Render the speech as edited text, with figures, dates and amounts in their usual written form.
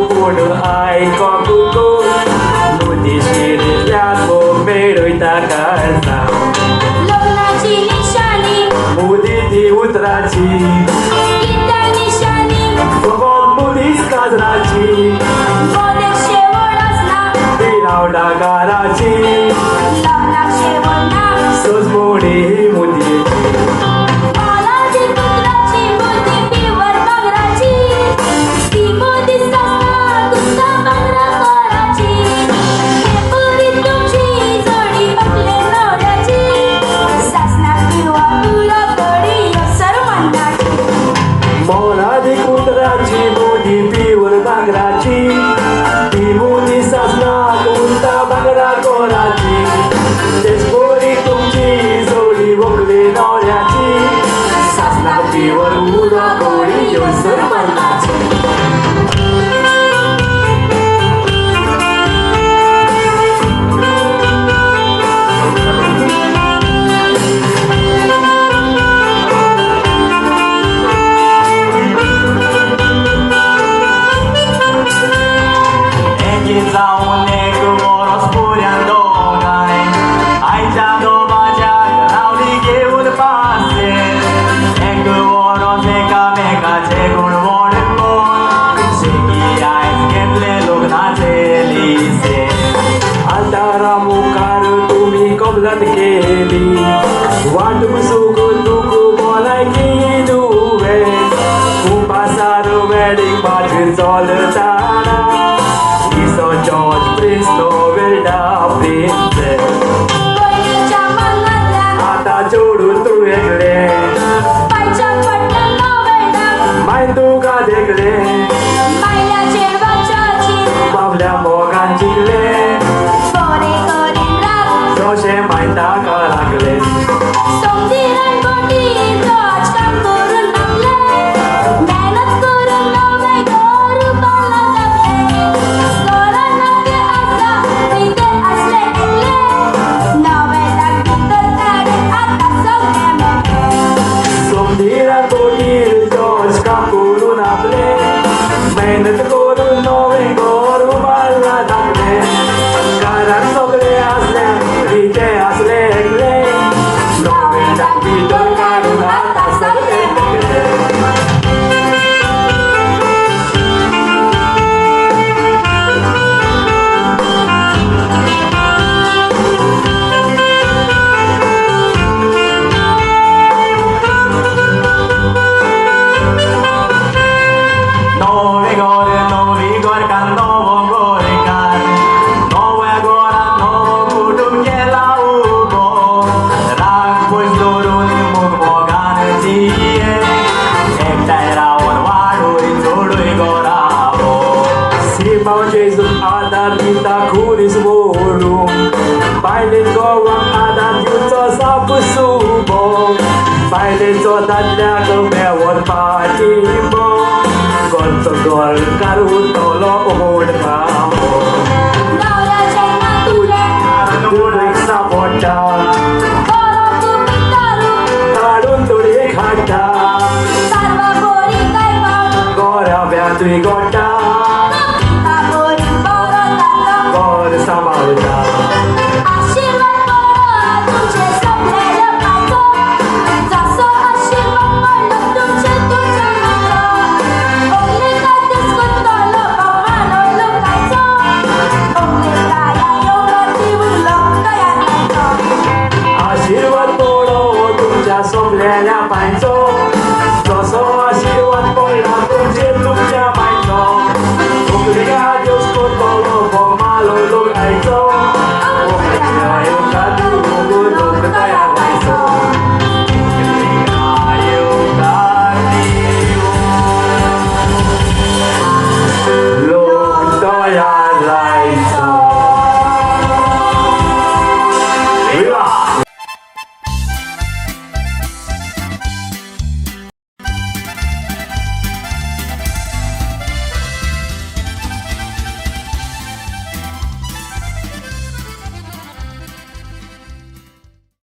पूण आयकोंक मुदीशीर मेळयता काळजां लग्नाची निशाणी मुदी ती उतराची कित्या निशाणी फकत मुदीच काजराची गोदेक शेवट आसना ती नावडा गाराची लग्नाक शेवट ना सजमोडी ही मुदयेची बालाजी पुत्राची मोती पिवर भांगराची ती मोती सासना तुमचा भांगरा कोराची हे पुरी तुमची जोडी पटले नवऱ्याची सासना पिवा तुला तोडी यसर मंडाची मोलादी कुंदराची मुदी पिवर भांगराची ती मुदी सासनाक उंता भांगरा कोराची तेच बोरी तुमची जोडी वगले नवऱ्याची सासनाक पिवर उडो कोडी यसर मंदाची जाऊन एक वरस पुऱ्यान दोगांय आयच्या दोबाज्याक रावली घेवन पासले एक वरस एकामेकाचे गुण वळखून शेगी आयज घेतले लग्नाचे लिसे आदारा मुखार तुम्ही कबलात केली वाटूक सुख दुःख भलायकी दुवे उपासार वेडीक भाजी चलताना इसो जॉर्ज प्रिन्स नोवेल्डा प्रिन्स पयलीच्या मंगळातल्यान आतां जोडून तूं वेगळे पायच्या पडल्या नवऱ्याक माय तुका देखले मायल्या चेडवाच्याची बाबल्या मोगान जिखले बरे करीन राग जशें माय ताका लागले सोमतीरान गोटी जॉर्ज काम करून आपले मेहनत करून नवे घर बांदला जगले घरान नाते आसला पिते आसले एकले नवेलाक भितर काडून आतां सगळे मेकळे सोमतीरान बोटीर जॉर्ज काम करून आपले मेहनत करून नवे घर बांदला लागले घरान सगळे आसले रिते आसले एकले नोवेल्डाक भितर काडून आतां सगळे मेकळे nowy gorkan, nowo gorkan nowe goran, nowo kutum kiela ubo rak pójść do runy mógł bogan zije ektaj rawon waduj, czuduj gorawo Simão Jesus adat kita kuris mulu Bailit gowang adat yuto sa pusubo Bailit so dadya kumewon patimo Gol to gol karutolo umud pa